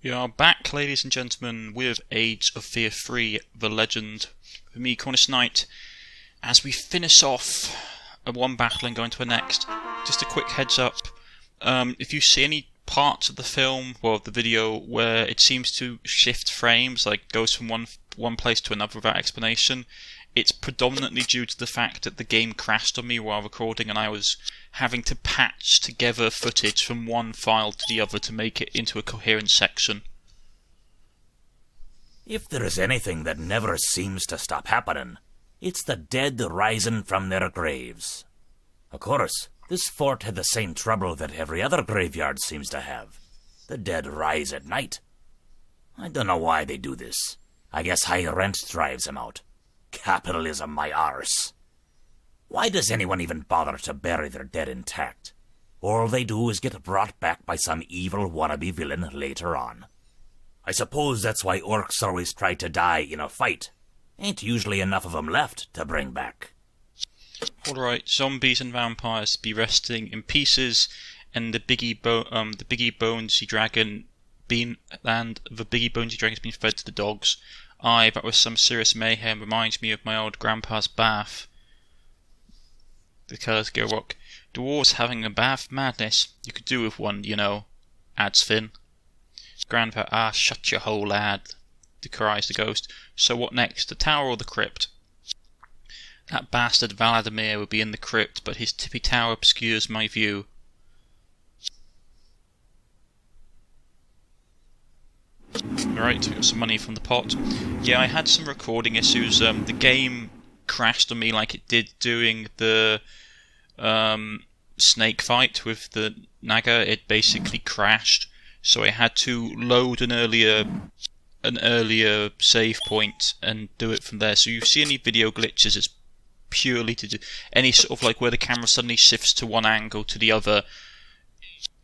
We are back, ladies and gentlemen, with Age of Fear 3, The Legend, with me, Cornish-Knight, as we finish off one battle and go into the next. Just a quick heads up, if you see any parts of the film, or the video, where it seems to shift frames, like goes from one place to another without explanation, it's predominantly due to the fact that the game crashed on me while recording and I was having to patch together footage from one file to the other to make it into a coherent section. If there is anything that never seems to stop happening, it's the dead rising from their graves. Of course, this fort had the same trouble that every other graveyard seems to have. The dead rise at night. I don't know why they do this. I guess high rent drives them out. Capitalism, my arse. Why does anyone even bother to bury their dead intact? All they do is get brought back by some evil wannabe villain later on. I suppose that's why orcs always try to die in a fight. Ain't usually enough of them left to bring back. Alright, zombies and vampires be resting in pieces, and the biggie bonesy dragon being fed to the dogs. Aye, that was some serious mayhem. Reminds me of my old grandpa's bath. The colours go rock. Dwarves having a bath madness. You could do with one, you know, adds Finn. Grandpa, shut your hole, lad, decries the ghost. So what next, the tower or the crypt? That bastard Vladimir would be in the crypt, but his tippy tower obscures my view. Alright, we got some money from the pot. Yeah, I had some recording issues. The game crashed on me like it did during the snake fight with the Naga. It basically crashed, so I had to load an earlier save point and do it from there. So if you see any video glitches, it's purely to do any sort of like where the camera suddenly shifts to one angle to the other.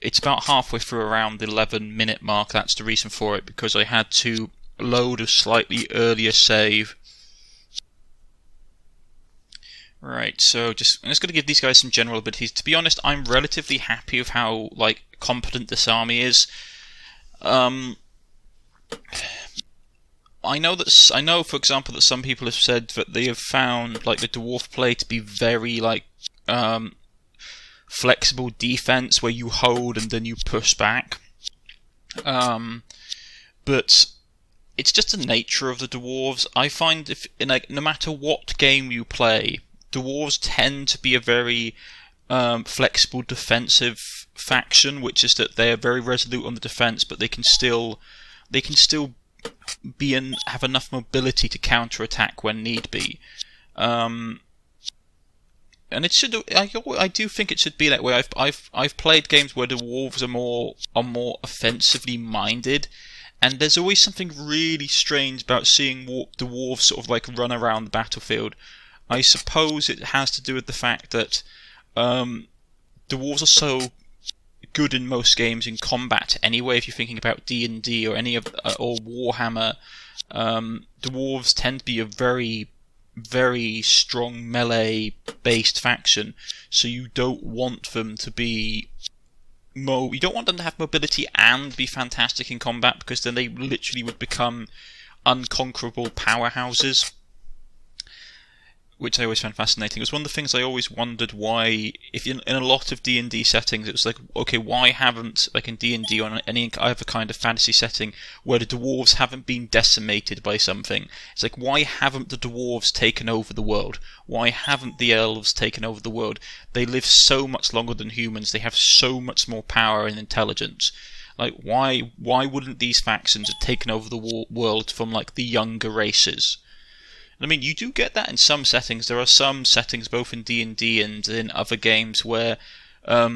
It's about halfway through around the 11-minute mark. That's the reason for it, because I had to load a slightly earlier save. Right, so I'm just going to give these guys some general abilities. To be honest, I'm relatively happy with how competent this army is. I know, for example, that some people have said that they have found the dwarf play to be very flexible defense, where you hold and then you push back. But it's just the nature of the dwarves. I find no matter what game you play, dwarves tend to be a very flexible defensive faction, which is that they are very resolute on the defense, but they can still have enough mobility to counter-attack when need be. And it should. I do think it should be that way. I've played games where the dwarves are more offensively minded, and there's always something really strange about seeing the dwarves sort of run around the battlefield. I suppose it has to do with the fact that dwarves are so good in most games in combat anyway. If you're thinking about D&D or or Warhammer, dwarves tend to be a very, very strong melee-based faction, so you don't want them to be you don't want them to have mobility and be fantastic in combat, because then they literally would become unconquerable powerhouses, which I always found fascinating. It was one of the things I always wondered why, if in a lot of D&D settings, it was okay, why haven't, in D&D or in any other kind of fantasy setting, where the dwarves haven't been decimated by something, it's why haven't the dwarves taken over the world? Why haven't the elves taken over the world? They live so much longer than humans, they have so much more power and intelligence. Why wouldn't these factions have taken over the world from, the younger races? I mean, you do get that in some settings. There are some settings, both in D&D and in other games, where, I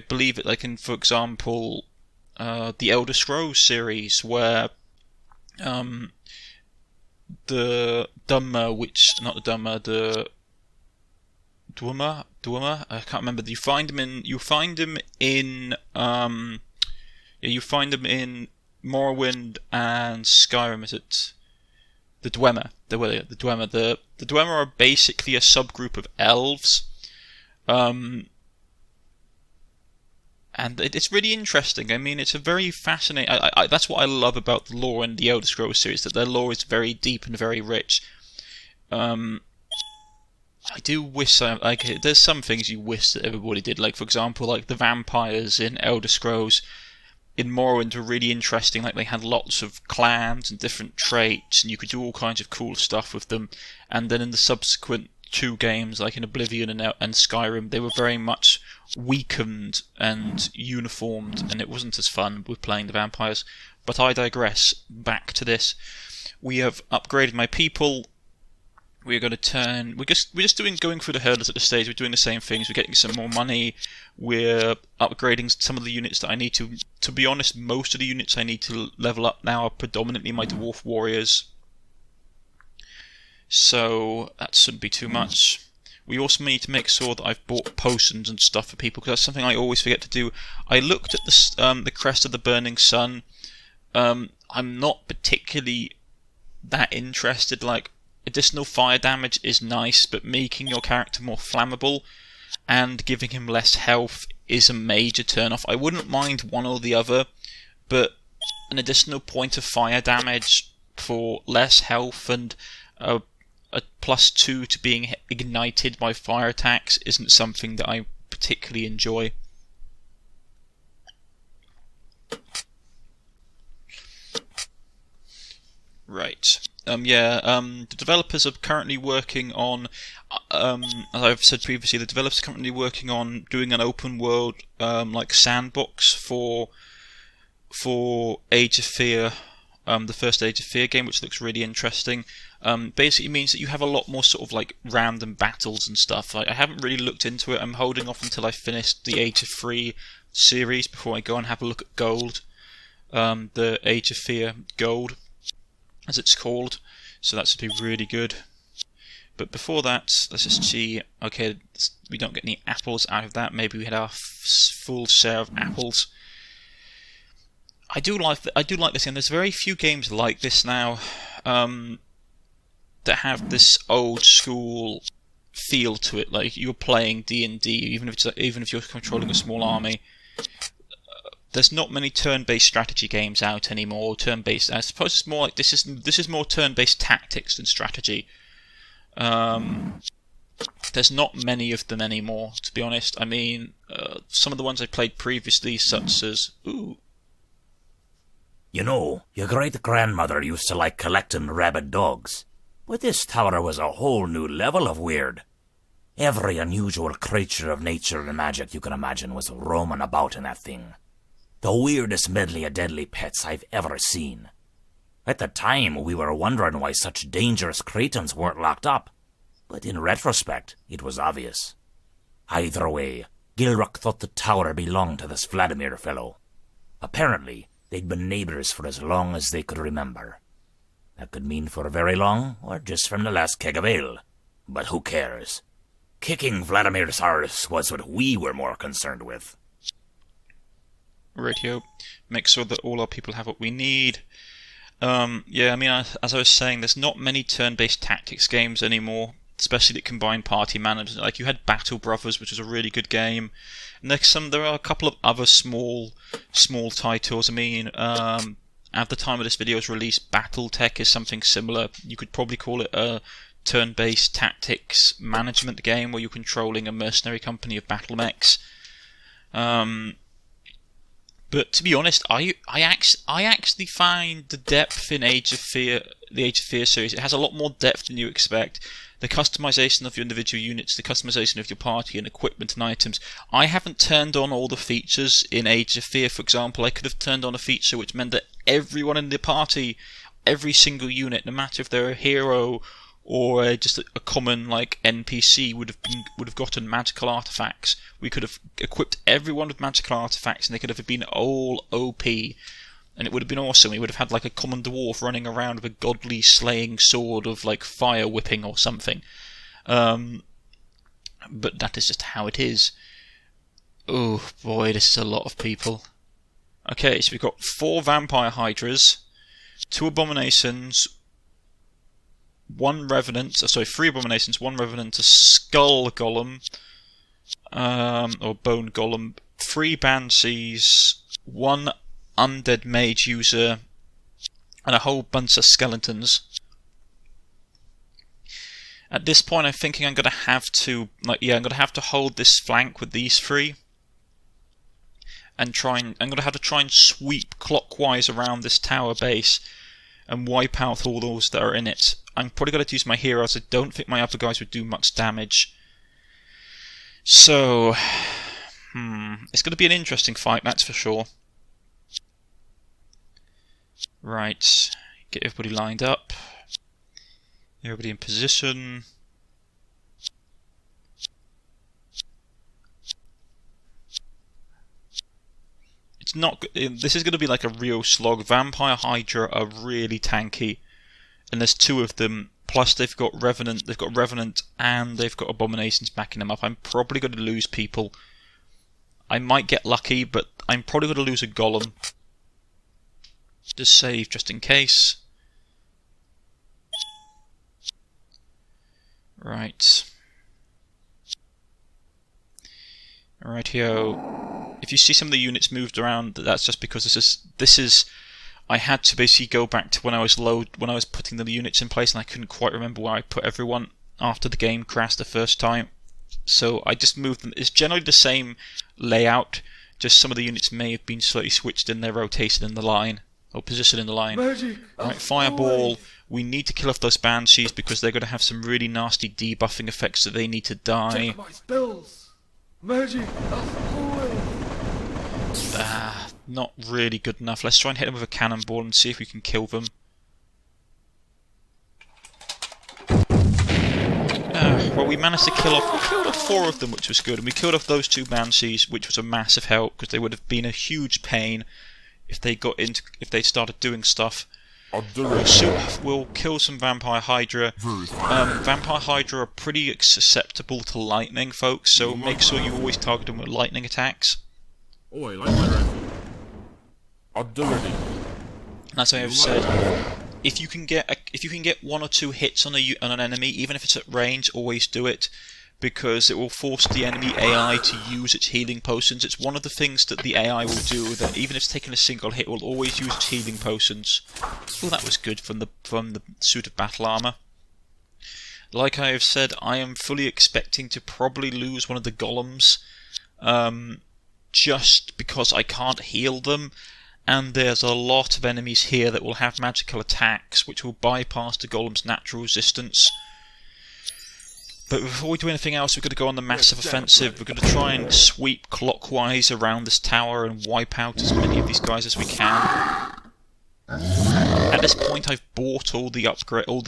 believe it, in, for example, the Elder Scrolls series, where the Dwemer, I can't remember. You find them in Morrowind and Skyrim. Is it? The Dwemer. The Dwemer are basically a subgroup of elves, and and it's really interesting. I mean, it's a very fascinating. That's what I love about the lore in the Elder Scrolls series, that their lore is very deep and very rich. I do wish, like, there's some things you wish that everybody did. Like, for example, like the vampires in Elder Scrolls in Morrowind were really interesting. Like, they had lots of clans and different traits, and you could do all kinds of cool stuff with them. And then in the subsequent 2 games, like in Oblivion and Skyrim, they were very much weakened and uniformed, and it wasn't as fun with playing the vampires. But I digress. Back to this. We have upgraded my people. We're going to turn. We're just going through the hurdles at this stage. We're doing the same things. We're getting some more money. We're upgrading some of the units that I need to. To be honest, most of the units I need to level up now are predominantly my dwarf warriors. So that shouldn't be too much. We also need to make sure that I've bought potions and stuff for people, because that's something I always forget to do. I looked at the crest of the burning sun. I'm not particularly that interested. Like, additional fire damage is nice, but making your character more flammable and giving him less health is a major turn-off. I wouldn't mind one or the other, but an additional point of fire damage for less health and a +2 to being ignited by fire attacks isn't something that I particularly enjoy. Right. The developers are currently working on, as I've said previously, the developers are currently working on doing an open world, like sandbox for Age of Fear, the first Age of Fear game, which looks really interesting. Basically means that you have a lot more sort of like random battles and stuff. I haven't really looked into it. I'm holding off until I finish the Age of Fear series before I go and have a look at Gold, the Age of Fear Gold, as it's called, so that should be really good. But before that, let's just see. Okay, we don't get any apples out of that. Maybe we had our full share of apples. I do like this game. There's very few games like this now that have this old school feel to it. Like, you're playing D&D, even if you're controlling a small army. There's not many turn-based strategy games out anymore. Turn-based, I suppose it's more like this is more turn-based tactics than strategy. There's not many of them anymore, to be honest. I mean, some of the ones I played previously, such as You know, your great-grandmother used to like collecting rabid dogs. But this tower was a whole new level of weird. Every unusual creature of nature and magic you can imagine was roaming about in that thing. The weirdest medley of deadly pets I've ever seen. At the time, we were wondering why such dangerous cretins weren't locked up. But in retrospect, it was obvious. Either way, Gilrock thought the tower belonged to this Vladimir fellow. Apparently, they'd been neighbors for as long as they could remember. That could mean for very long, or just from the last keg of ale. But who cares? Kicking Vladimir's arse was what we were more concerned with. Radio. Make sure that all our people have what we need. I mean, as I was saying, there's not many turn-based tactics games anymore, especially that combine party management. Like, you had Battle Brothers, which was a really good game. And there are a couple of other small titles. I mean, at the time of this video's release, BattleTech is something similar. You could probably call it a turn-based tactics management game where you're controlling a mercenary company of battle mechs. But to be honest, I actually find the depth in the Age of Fear series. It has a lot more depth than you expect. The customization of your individual units, the customization of your party and equipment and items. I haven't turned on all the features in Age of Fear, for example. I could have turned on a feature which meant that everyone in the party, every single unit, no matter if they're a hero or just a common like NPC, would have gotten magical artifacts. We could have equipped everyone with magical artifacts, and they could have been all OP, and it would have been awesome. We would have had like a common dwarf running around with a godly slaying sword of like fire whipping or something. But that is just how it is. Oh boy, this is a lot of people. Okay, so we've got 4 vampire hydras, 2 abominations, 3 abominations, 1 revenant, a skull golem, or bone golem, 3 banshees, 1 undead mage user, and a whole bunch of skeletons. At this point, I'm thinking I'm gonna have to, I'm gonna have to hold this flank with these 3, and I'm gonna have to try and sweep clockwise around this tower base and wipe out all those that are in it. I'm probably gonna use my heroes. I don't think my other guys would do much damage. So, it's gonna be an interesting fight, that's for sure. Right, get everybody lined up. Everybody in position. It's not. This is going to be like a real slog. Vampire Hydra are really tanky, and there's 2 of them. Plus they've got Revenant. They've got Revenant, and they've got Abominations backing them up. I'm probably going to lose people. I might get lucky, but I'm probably going to lose a Golem. Just save, just in case. Right. Rightio. If you see some of the units moved around, that's just because this is. I had to basically go back to when I was putting the units in place, and I couldn't quite remember where I put everyone after the game crashed the first time. So I just moved them. It's generally the same layout. Just some of the units may have been slightly switched in their rotation in the line or position in the line. Right, fireball. We need to kill off those banshees because they're going to have some really nasty debuffing effects, so they need to die. Check my spells. Magic. Not really good enough. Let's try and hit them with a cannonball and see if we can kill them. Well, we managed to kill off 4 of them, which was good, and we killed off those 2 banshees, which was a massive help because they would have been a huge pain if they started doing stuff. We'll kill some Vampire Hydra. Vampire Hydra are pretty susceptible to lightning, folks, so make sure you always target them with lightning attacks. Oh, I like my rifle. As I have said, if you can get 1 or 2 hits on an enemy, even if it's at range, always do it, because it will force the enemy AI to use its healing potions. It's one of the things that the AI will do, that even if it's taken a single hit, will always use its healing potions. Well, that was good from the suit of battle armor. Like I have said, I am fully expecting to probably lose one of the golems, just because I can't heal them, and there's a lot of enemies here that will have magical attacks, which will bypass the golem's natural resistance. But before we do anything else, we're going to go on the massive offensive. We're going to try and sweep clockwise around this tower and wipe out as many of these guys as we can. At this point, I've bought all the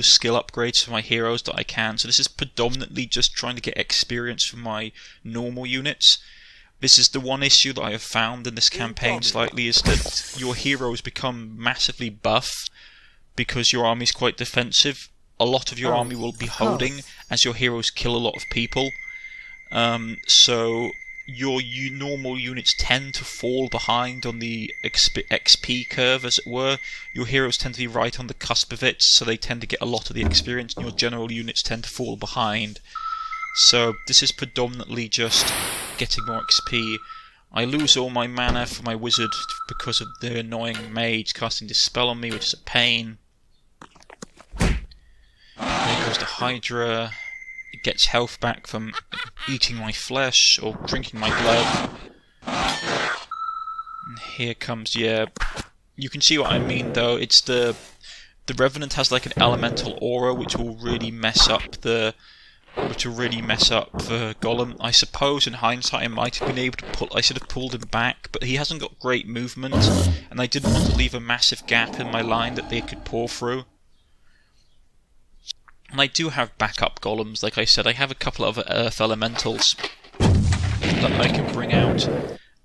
skill upgrades for my heroes that I can, so this is predominantly just trying to get experience for my normal units. This is the one issue that I have found in this campaign slightly, is that your heroes become massively buff because your army is quite defensive. A lot of your army will be holding as your heroes kill a lot of people. So your normal units tend to fall behind on the XP curve, as it were. Your heroes tend to be right on the cusp of it, so they tend to get a lot of the experience, and your general units tend to fall behind. So this is predominantly just getting more XP. I lose all my mana for my wizard because of the annoying mage casting Dispel on me, which is a pain. There goes the Hydra. It gets health back from eating my flesh or drinking my blood. And here comes, yeah. You can see what I mean, though. It's the Revenant has like an elemental aura, which will really mess up the Golem. I suppose in hindsight I might have been able to I should have pulled him back, but he hasn't got great movement, and I didn't want to leave a massive gap in my line that they could pour through. And I do have backup golems, like I said. I have a couple of earth elementals that I can bring out.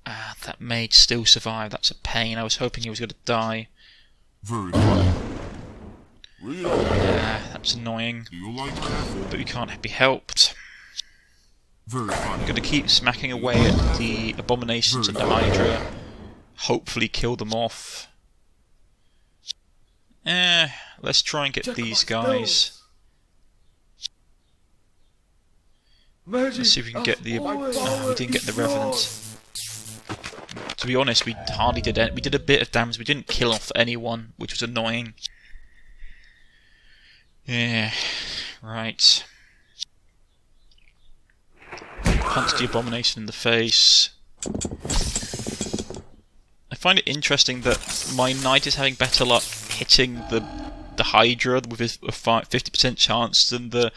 That mage still survived. That's a pain. I was hoping he was going to die. Very funny. That's annoying. But we can't be helped. Very funny. I'm going to keep smacking away at the abominations and the Hydra. Hopefully kill them off. Let's try and get these guys. Let's see if we can get the... we didn't get the Revenant. be honest, we hardly did it. We did a bit of damage. We didn't kill off anyone, which was annoying. Yeah, right. Punch the abomination in the face. I find it interesting that my knight is having better luck hitting the Hydra with a 50% chance than the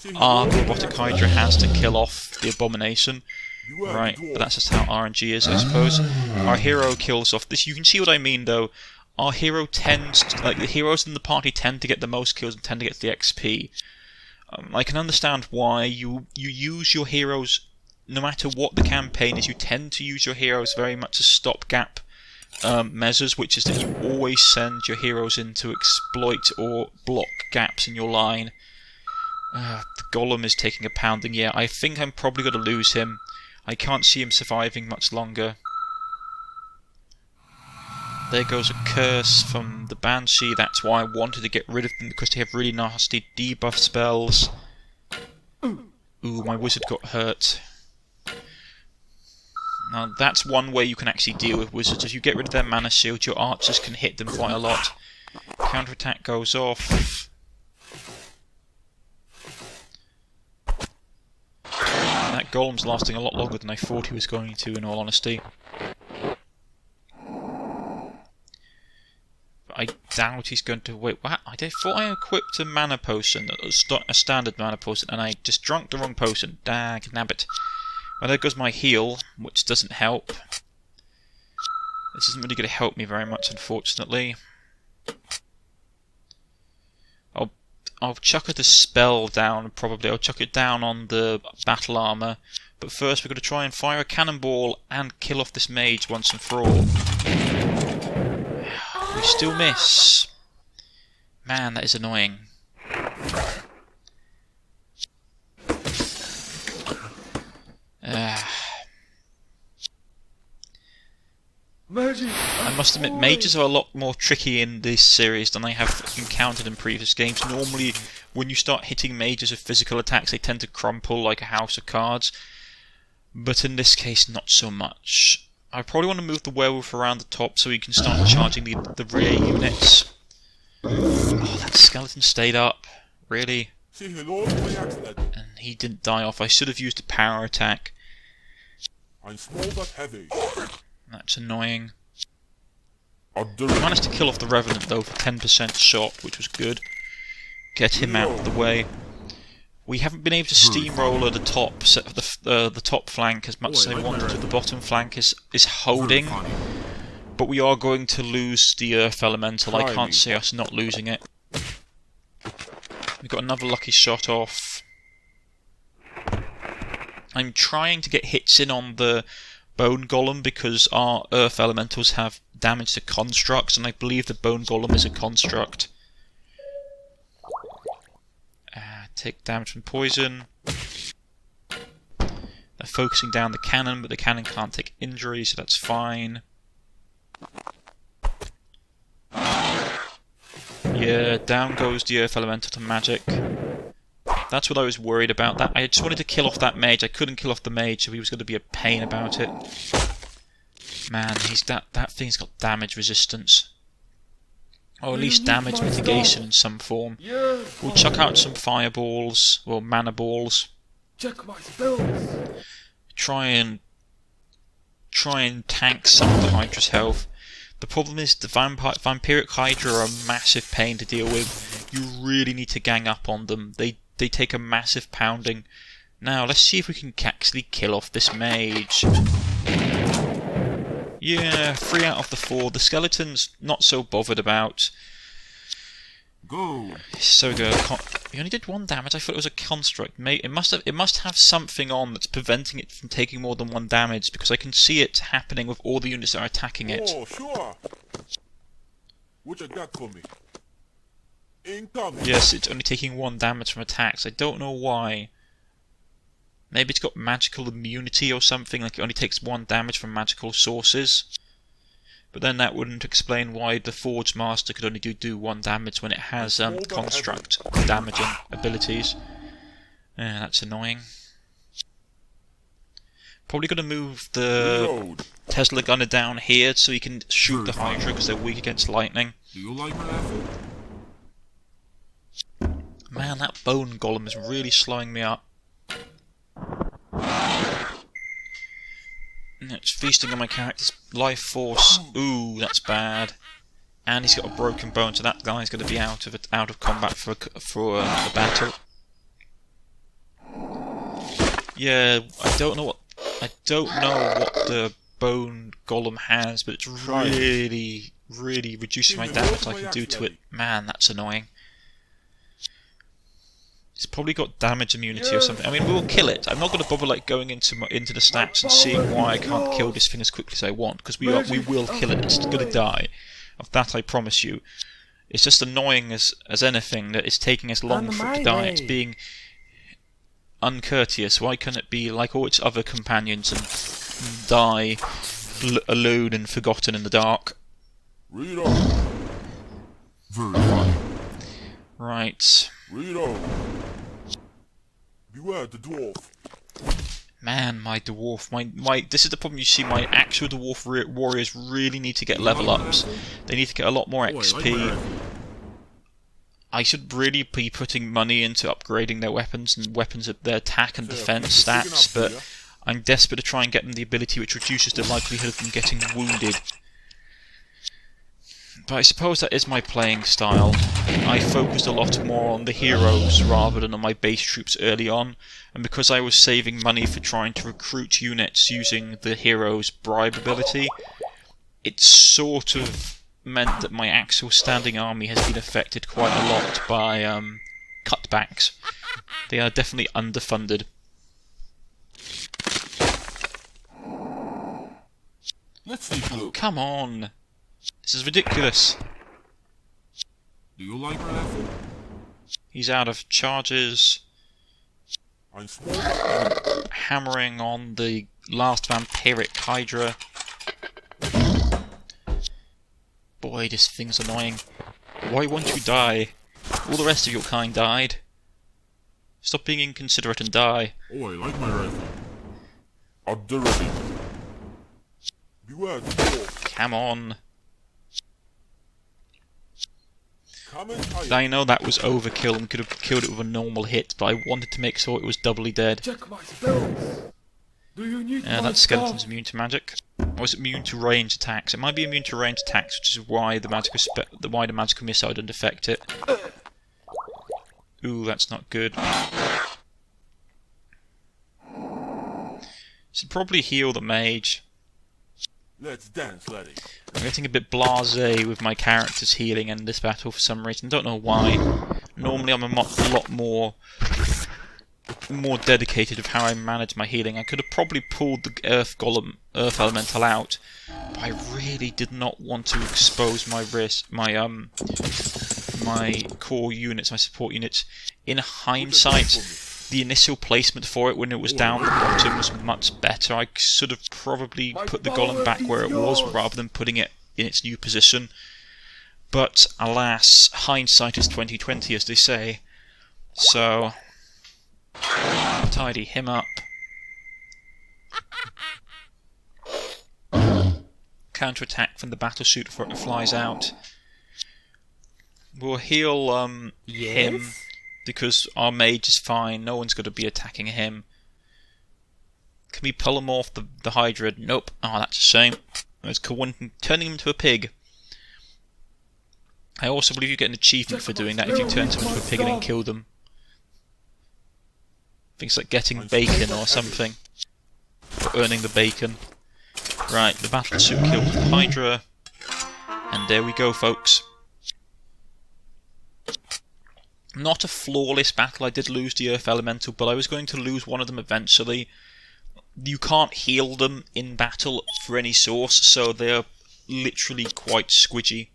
robotic Hydra has to kill off the abomination. Right, but that's just how RNG is, I suppose. Our hero kills off this. You can see what I mean, though. Our hero tends to, like, the heroes in the party tend to get the most kills and tend to get the XP. I can understand why you use your heroes, no matter what the campaign is, you tend to use your heroes very much as stopgap measures, which is that you always send your heroes in to exploit or block gaps in your line. The golem is taking a pounding. Yeah, I think I'm probably going to lose him. I can't see him surviving much longer. There goes a curse from the Banshee. That's why I wanted to get rid of them, because they have really nasty debuff spells. Ooh, my wizard got hurt. Now that's one way you can actually deal with wizards. If you get rid of their mana shield, your archers can hit them quite a lot. Counterattack goes off. That golem's lasting a lot longer than I thought he was going to, in all honesty. I doubt he's going to wait. What? I thought I equipped a mana potion, a standard mana potion, and I just drunk the wrong potion. Dag nabbit. Well, there goes my heal, which doesn't help. This isn't really going to help me very much, unfortunately. I'll chuck the spell down, probably. I'll chuck it down on the battle armor. But first we're going to try and fire a cannonball and kill off this mage once and for all. We still miss. Man, that is annoying. I must admit, mages are a lot more tricky in this series than I have encountered in previous games. Normally, when you start hitting mages with physical attacks, they tend to crumple like a house of cards. But in this case, not so much. I probably want to move the werewolf around the top so we can start charging the rear units. Oh, that skeleton stayed up. Really? And he didn't die off. I should have used a power attack. I'm small but heavy. That's annoying. I managed to kill off the Revenant though for 10% shot, which was good. Get him out of the way. We haven't been able to steamroller the top flank as much as I wanted to. The bottom flank is holding, but we are going to lose the Earth Elemental. I can't see us not losing it. We got another lucky shot off. I'm trying to get hits in on the Bone Golem because our Earth Elementals have damage to constructs, and I believe the Bone Golem is a construct. Take damage from poison. They're focusing down the cannon, but the cannon can't take injury, so that's fine. Yeah, down goes the Earth Elemental to magic. That's what I was worried about. That I just wanted to kill off that mage. I couldn't kill off the mage, so he was going to be a pain about it. Man, that thing's got damage resistance. Or at least damage mitigation in some form. We'll chuck out some fireballs, or mana balls. Check my spells. Try and tank some of the Hydra's health. The problem is the Vampiric Hydra are a massive pain to deal with. You really need to gang up on them. They take a massive pounding. Now, let's see if we can actually kill off this mage. Yeah, 3 out of the 4. The skeleton's not so bothered about. Go. So we go. He only did 1 damage. I thought it was a construct. It must have something on that's preventing it from taking more than 1 damage, because I can see it happening with all the units that are attacking it. Oh, sure. What you got for me? Incoming. Yes, it's only taking 1 damage from attacks. I don't know why. Maybe it's got magical immunity or something, like it only takes 1 damage from magical sources. But then that wouldn't explain why the Forge Master could only do 1 damage when it has construct damaging abilities. Yeah, that's annoying. Probably going to move the Reload. Tesla gunner down here so he can shoot the Hydra because they're weak against lightning. Do you like my rifle? Man, that bone golem is really slowing me up. It's feasting on my character's life force. Ooh, that's bad. And he's got a broken bone, so that guy's going to be out of combat for the battle. Yeah, I don't know what the bone golem has, but it's really reducing my damage I can do to it. Man, that's annoying. It's probably got damage immunity or something. I mean, we'll kill it. I'm not going to bother like going into the stats and seeing why I can't kill this thing as quickly as I want, because we will kill it. It's going to die. Of that I promise you. It's just annoying as anything that it's taking as long for it to die. It's being uncourteous. Why can't it be like all its other companions and die alone and forgotten in the dark? Read on. Very fine. Right. Read on. Beware the dwarf. Man, my dwarf, this is the problem. You see, my actual dwarf warriors really need to get level ups. They need to get a lot more XP. I should really be putting money into upgrading their weapons and their attack and defense stats, but I'm desperate to try and get them the ability which reduces the likelihood of them getting wounded. But I suppose that is my playing style. I focused a lot more on the heroes rather than on my base troops early on, and because I was saving money for trying to recruit units using the hero's bribe ability, it sort of meant that my actual standing army has been affected quite a lot by cutbacks. They are definitely underfunded. Let's take a look. Come on! This is ridiculous. Do you like my rifle? He's out of charges. I'm small. Hammering on the last vampiric Hydra. Boy, this thing's annoying. Why won't you die? All the rest of your kind died. Stop being inconsiderate and die. Oh, I like my rifle. At the ready. Beware the dwarf. Come on. Come and hide. I know that was overkill and could have killed it with a normal hit, but I wanted to make sure it was doubly dead. Check my spells. Do you need my That skeleton's stuff? immune to magic. Or is it immune to range attacks? It might be immune to range attacks, which is why the magical missile didn't affect it. Ooh, that's not good. Should probably heal the mage. Let's dance, laddie. I'm getting a bit blasé with my character's healing in this battle for some reason. Don't know why. Normally I'm a lot more dedicated of how I manage my healing. I could have probably pulled the earth elemental out, but I really did not want to expose my core units, my support units. In hindsight, the initial placement for it when it was down the bottom was much better. I should have probably put the golem back where it was rather than putting it in its new position. But alas, hindsight is 20/20, as they say. So tidy him up. Counterattack from the battlesuit before it flies out. We'll heal him, because our mage is fine. No one's going to be attacking him. Can we pull him off the Hydra? Nope. Oh, that's a shame. It's turning him into a pig. I also believe you get an achievement for doing that if you turn someone into a pig and then kill them. Things like getting bacon or something. Or earning the bacon. Right, the battlesuit killed the Hydra. And there we go, folks. Not a flawless battle. I did lose the Earth Elemental, but I was going to lose one of them eventually. You can't heal them in battle for any source, so they're literally quite squidgy.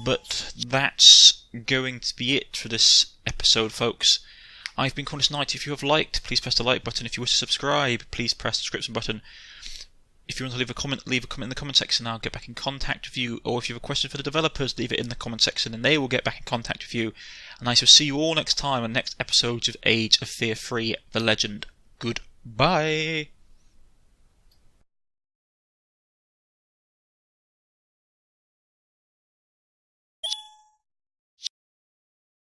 But that's going to be it for this episode, folks. I've been Cornish-Knight. If you have liked, please press the like button. If you wish to subscribe, please press the subscription button. If you want to leave a comment in the comment section. I'll get back in contact with you. Or if you have a question for the developers, leave it in the comment section and they will get back in contact with you. And I shall see you all next time on next episodes of Age of Fear 3, The Legend. Goodbye.